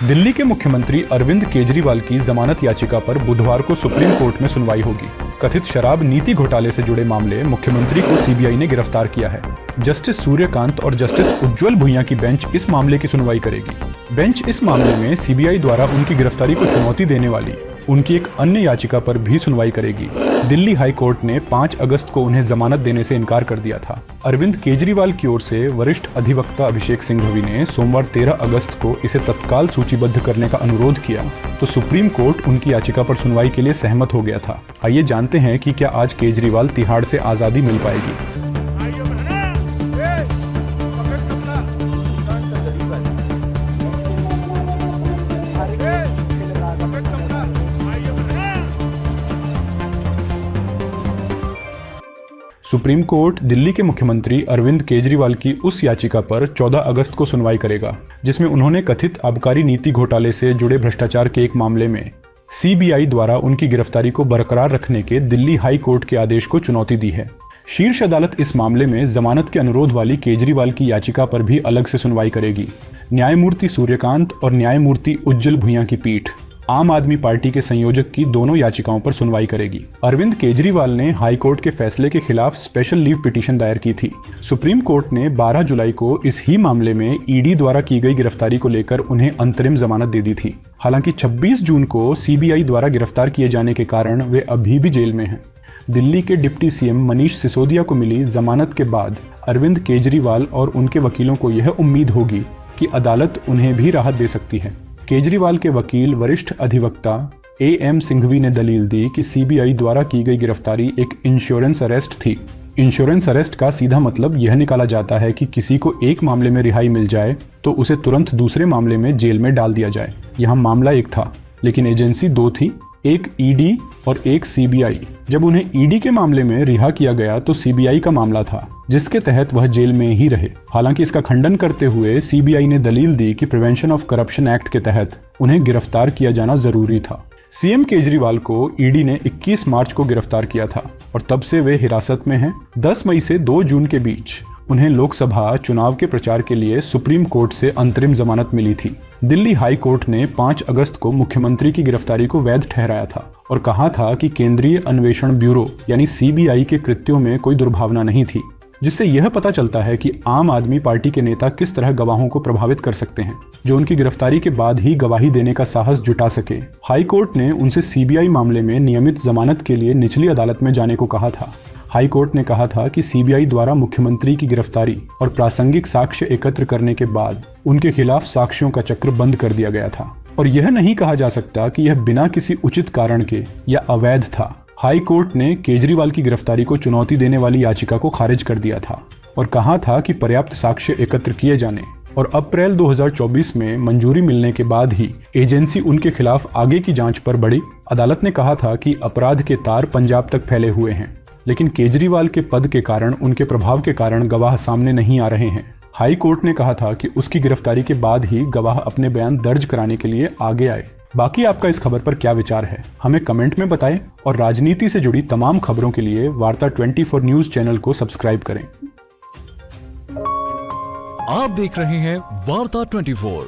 दिल्ली के मुख्यमंत्री अरविंद केजरीवाल की जमानत याचिका पर बुधवार को सुप्रीम कोर्ट में सुनवाई होगी। कथित शराब नीति घोटाले से जुड़े मामले मुख्यमंत्री को सीबीआई ने गिरफ्तार किया है। जस्टिस सूर्यकांत और जस्टिस उज्ज्वल भुइयां की बेंच इस मामले की सुनवाई करेगी। बेंच इस मामले में सीबीआई द्वारा उनकी गिरफ्तारी को चुनौती देने वाली उनकी एक अन्य याचिका पर भी सुनवाई करेगी। दिल्ली हाई कोर्ट ने 5 अगस्त को उन्हें जमानत देने से इनकार कर दिया था। अरविंद केजरीवाल की ओर से वरिष्ठ अधिवक्ता अभिषेक सिंघवी ने सोमवार 13 अगस्त को इसे तत्काल सूचीबद्ध करने का अनुरोध किया तो सुप्रीम कोर्ट उनकी याचिका पर सुनवाई के लिए सहमत हो गया था। आइए जानते हैं कि क्या आज केजरीवाल तिहाड़ से आज़ादी मिल पाएगी। सुप्रीम कोर्ट दिल्ली के मुख्यमंत्री अरविंद केजरीवाल की उस याचिका पर 14 अगस्त को सुनवाई करेगा जिसमें उन्होंने कथित आबकारी नीति घोटाले से जुड़े भ्रष्टाचार के एक मामले में सीबीआई द्वारा उनकी गिरफ्तारी को बरकरार रखने के दिल्ली हाई कोर्ट के आदेश को चुनौती दी है। शीर्ष अदालत इस मामले में जमानत के अनुरोध वाली केजरीवाल की याचिका पर भी अलग से सुनवाई करेगी। न्यायमूर्ति सूर्यकांत और न्यायमूर्ति उज्ज्वल भुइयां की पीठ आम आदमी पार्टी के संयोजक की दोनों याचिकाओं पर सुनवाई करेगी। अरविंद केजरीवाल ने हाई कोर्ट के फैसले के खिलाफ स्पेशल लीव पिटीशन दायर की थी। सुप्रीम कोर्ट ने 12 जुलाई को इस ही मामले में ईडी द्वारा की गई गिरफ्तारी को लेकर उन्हें अंतरिम जमानत दे दी थी। हालांकि 26 जून को सीबीआई द्वारा गिरफ्तार किए जाने के कारण वे अभी भी जेल में हैं। दिल्ली के डिप्टी सीएम मनीष सिसोदिया को मिली जमानत के बाद अरविंद केजरीवाल और उनके वकीलों को यह उम्मीद होगी कि अदालत उन्हें भी राहत दे सकती है। केजरीवाल के वकील वरिष्ठ अधिवक्ता एएम सिंघवी ने दलील दी कि सीबीआई द्वारा की गई गिरफ्तारी एक इंश्योरेंस अरेस्ट थी। इंश्योरेंस अरेस्ट का सीधा मतलब यह निकाला जाता है कि किसी को एक मामले में रिहाई मिल जाए तो उसे तुरंत दूसरे मामले में जेल में डाल दिया जाए। यहाँ मामला एक था लेकिन एजेंसी 2 थी, एक ईडी और एक सीबीआई। जब उन्हें ईडी के मामले में रिहा किया गया तो सीबीआई का मामला था जिसके तहत वह जेल में ही रहे। हालांकि इसका खंडन करते हुए सीबीआई ने दलील दी कि प्रिवेंशन ऑफ करप्शन एक्ट के तहत उन्हें गिरफ्तार किया जाना जरूरी था। सीएम केजरीवाल को ईडी ने 21 मार्च को गिरफ्तार किया था और तब से वे हिरासत में हैं। 10 मई से 2 जून के बीच उन्हें लोकसभा चुनाव के प्रचार के लिए सुप्रीम कोर्ट से अंतरिम जमानत मिली थी। दिल्ली हाई कोर्ट ने 5 अगस्त को मुख्यमंत्री की गिरफ्तारी को वैध ठहराया था और कहा था कि केंद्रीय अन्वेषण ब्यूरो यानी सीबीआई के कृत्यों में कोई दुर्भावना नहीं थी, जिससे यह पता चलता है कि आम आदमी पार्टी के नेता किस तरह गवाहों को प्रभावित कर सकते हैं जो उनकी गिरफ्तारी के बाद ही गवाही देने का साहस जुटा सके। हाई कोर्ट ने उनसे सीबीआई मामले में नियमित जमानत के लिए निचली अदालत में जाने को कहा था। हाई कोर्ट ने कहा था कि सीबीआई द्वारा मुख्यमंत्री की गिरफ्तारी और प्रासंगिक साक्ष्य एकत्र करने के बाद उनके खिलाफ साक्ष्यों का चक्र बंद कर दिया गया था और यह नहीं कहा जा सकता कि यह बिना किसी उचित कारण के या अवैध था। हाई कोर्ट ने केजरीवाल की गिरफ्तारी को चुनौती देने वाली याचिका को खारिज कर दिया था और कहा था कि पर्याप्त साक्ष्य एकत्र किए जाने और अप्रैल 2024 में मंजूरी मिलने के बाद ही एजेंसी उनके खिलाफ आगे की जांच पर बढ़ी। अदालत ने कहा था कि अपराध के तार पंजाब तक फैले हुए हैं लेकिन केजरीवाल के पद के कारण उनके प्रभाव के कारण गवाह सामने नहीं आ रहे हैं। हाई कोर्ट ने कहा था कि उसकी गिरफ्तारी के बाद ही गवाह अपने बयान दर्ज कराने के लिए आगे आए। बाकी आपका इस खबर पर क्या विचार है हमें कमेंट में बताएं और राजनीति से जुड़ी तमाम खबरों के लिए वार्ता 24 न्यूज चैनल को सब्सक्राइब करें। आप देख रहे हैं वार्ता 24।